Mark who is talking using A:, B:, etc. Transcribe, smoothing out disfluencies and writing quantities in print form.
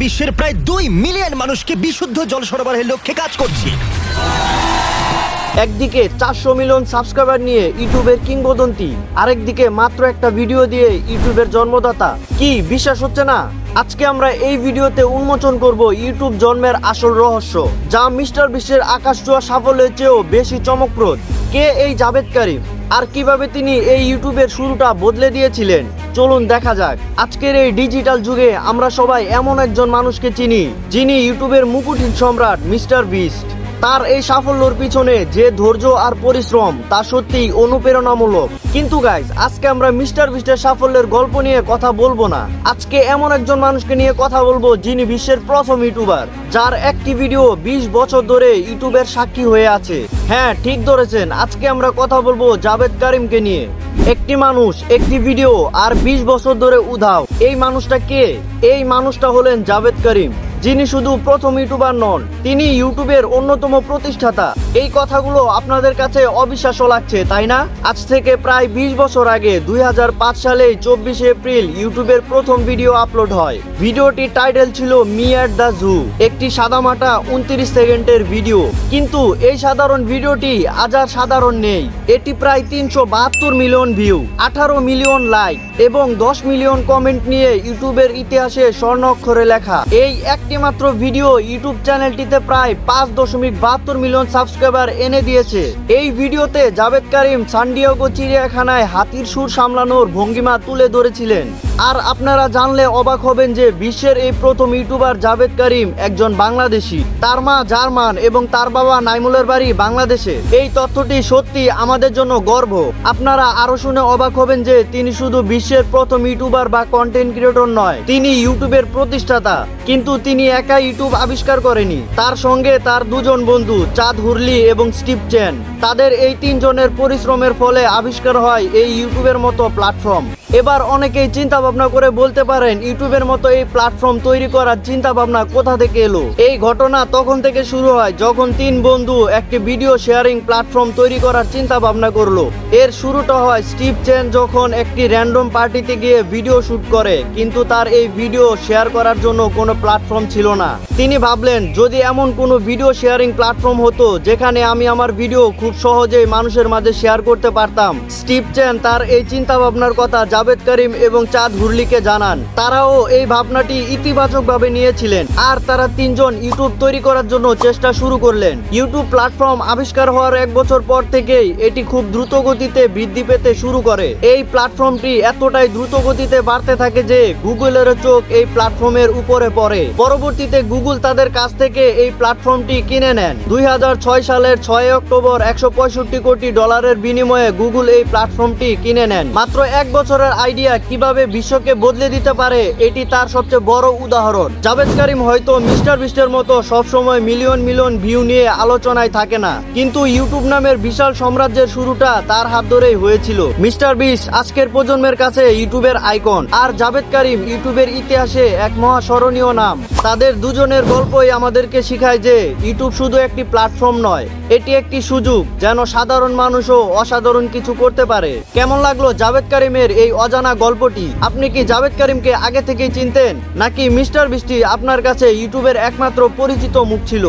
A: বিশ্বের প্রায় 2 মিলিয়ন মানুষকে বিশুদ্ধ জল সরবরাহের লক্ষ্যে কাজ করছি।
B: একদিকে 400 মিলিয়ন সাবস্ক্রাইবার নিয়ে ইউটিউবের কিংবদন্তি, আরেকদিকে মাত্র একটা ভিডিও দিয়ে ইউটিউবের জন্মদাতা। কি বিশ্বাস হচ্ছে না? আজকে আমরা এই ভিডিওতে উন্মোচন করব ইউটিউব জন্মের আসল রহস্য, যা মিস্টার বিশ্বের আকাশ ছোঁয়া সাফল্যের চেয়েও বেশি চমকপ্রদ। কে এই জাভেদ কারিম, আর কিভাবে তিনি এই ইউটিউবের শুরুটা বদলে দিয়েছিলেন? চলুন দেখা যাক। আজকের এই ডিজিটাল যুগে আমরা সবাই এমন একজন মানুষকে চিনি, যিনি ইউটিউবের মুকুটহীন সম্রাট মিস্টার বিস্ট। তার এই সাফল্যের পিছনে যে ধৈর্য আর পরিশ্রম, তা সত্যিই অনুপ্রেরণামূলক। কিন্তু গাইজ, আজকে আমরা মিস্টার বিস্টের সাফল্যের গল্প নিয়ে কথা বলবো না। আজকে এমন একজন মানুষকে নিয়ে কথা বলবো, যিনি বিশ্বের প্রথম ইউটিউবার, যার একটি ভিডিও 20 বছর ধরে ইউটিউবের সাক্ষী হয়ে আছে। হ্যাঁ, ঠিক ধরেছেন, আজকে আমরা কথা বলবো জাভেদ কারিমকে নিয়ে। একটি মানুষ, একটি ভিডিও, আর 20 বছর ধরে উধাও। এই মানুষটা কে? এই মানুষটা হলেন জাভেদ কারিম, যিনি শুধু প্রথম ইউটিউবার নন, তিনি ইউটিউবের অন্যতম প্রতিষ্ঠাতা। এই কথাগুলো আপনাদের কাছে অবিশ্বাস্য লাগছে, তাই না? আজ থেকে প্রায় 20 বছর আগে 2005 সালে 24 এপ্রিল ইউটিউবের প্রথম ভিডিও আপলোড হয়। ভিডিওটির টাইটেল ছিল মি অ্যাট দ্য জু, একটি সাদামাটা 29 সেকেন্ডের ভিডিও। কিন্তু এই সাধারণ ভিডিওটি আজ আর সাধারণ নেই। এটি প্রায় 372 মিলিয়ন ভিউ, 18 মিলিয়ন লাইক এবং 10 মিলিয়ন কমেন্ট নিয়ে ইউটিউবের ইতিহাসে স্বর্ণ অক্ষরে লেখা। এই একটি মাত্র ভিডিও ইউটিউব চ্যানেলটিতে প্রায় 5.72 মিলিয়ন সাবস্ক্রাইবার এনে দিয়েছে। এই ভিডিওতে জাভেদ কারিম সান ডিয়েগো চিড়িয়াখানায় হাতির সুর সামলানোর ভঙ্গিমা তুলে ধরেছিলেন। আর আপনারা জানলে অবাক হবেন যে বিশ্বের এই প্রথম ইউটিউবার জাভেদ কারিম একজন বাংলাদেশি। তার মা জার্মান এবং তার বাবা নাইমুলের বাড়ি বাংলাদেশে। এই তথ্যটি সত্যি আমাদের জন্য গর্ব। আপনারা আরো শুনে অবাক হবেন যে তিনি শুধু বিশ্বের প্রথম ইউটিউবার বা কন্টেন্ট ক্রিয়েটর নয়, তিনি ইউটিউবের প্রতিষ্ঠাতা। কিন্তু তিনি একা ইউটিউব আবিষ্কার করেনি, তার সঙ্গে তার দুজন বন্ধু চাঁদ হুরলি এবং স্টিভ চেন। তাদের এই 3 জনের পরিশ্রমের ফলে আবিষ্কার হয় এই ইউটিউবের মতো প্ল্যাটফর্ম। এবার অনেকেই চিন্তা ভাবনা করে বলতে পারেন, ইউটিউবের মতো এই প্ল্যাটফর্ম তৈরি করার চিন্তা ভাবনা কোথা থেকে এলো? এই ঘটনা তখন থেকে শুরু হয় যখন 3 বন্ধু একটি ভিডিও শেয়ারিং প্ল্যাটফর্ম তৈরি করার চিন্তা ভাবনা করলো। এর শুরুটা হয় স্টিভ চেন যখন একটি র্যান্ডম পার্টিতে গিয়ে ভিডিও শুট করে, কিন্তু তার এই ভিডিও শেয়ার করার জন্য কোনো প্ল্যাটফর্ম ছিল না। তিনি ভাবলেন, যদি এমন কোনো ভিডিও শেয়ারিং প্ল্যাটফর্ম হতো যেখানে আমি আমার ভিডিও খুব সহজেই মানুষের মাঝে শেয়ার করতে পারতাম। স্টিভ চেন তার এই চিন্তা ভাবনার কথা জাভেদ কারিম এবং চাঁদ হুরলিকে জানান। তারাও এই ভাবনাটি ইতিবাচকভাবে নিয়েছিলেন, আর তারা 3 জন ইউটিউব তৈরি করার জন্য চেষ্টা শুরু করলেন। ইউটিউব প্ল্যাটফর্ম আবিষ্কার হওয়ার 1 বছর পর থেকেই এটি খুব দ্রুত গতিতে বৃদ্ধি পেতে শুরু করে। এই প্ল্যাটফর্মটি এতটাই দ্রুত গতিতে বাড়তে থাকে যে গুগলের চোখ এই প্ল্যাটফর্মের উপরে পড়ে। পরবর্তীতে গুগল তাদের কাছ থেকে এই প্ল্যাটফর্মটি কিনে নেন। 2006 সালের 6 অক্টোবর $165 কোটি বিনিময়ে গুগল এই প্ল্যাটফর্মটি কিনে নেন। মাত্র 1 বছরের আইডিয়া কিভাবে বিশ্বকে বদলে দিতে পারে, এটি তার সবচেয়ে বড় উদাহরণ। জাভেদ কারিম হয়তো মিস্টার বিস্টের মতো সবসময় মিলিয়ন মিলিয়ন ভিউ নিয়ে আলোচনায় থাকে না, কিন্তু ইউটিউব নামের বিশাল সাম্রাজ্যের শুরুটা তার হাত ধরেই হয়েছিল। মিস্টার বিস্ট আজকের প্রজন্মের কাছে ইউটিউবের আইকন, আর জাভেদ কারিম ইউটিউবের ইতিহাসে এক মহাস্মরণীয় নাম। তাদের দুজনের গল্পই আমাদেরকে শিখায় যে ইউটিউব শুধু একটি প্ল্যাটফর্ম নয়, এটি একটি সুযোগ যেন সাধারণ মানুষও অসাধারণ কিছু করতে পারে। কেমন লাগলো জাভেদ কারিমের এই অজানা গল্পটি? আপনি কি জাভেদ কারিমকে আগে থেকেই চিনতেন, নাকি মিস্টার বিস্ট আপনার কাছে ইউটিউবের একমাত্র পরিচিত মুখ ছিল?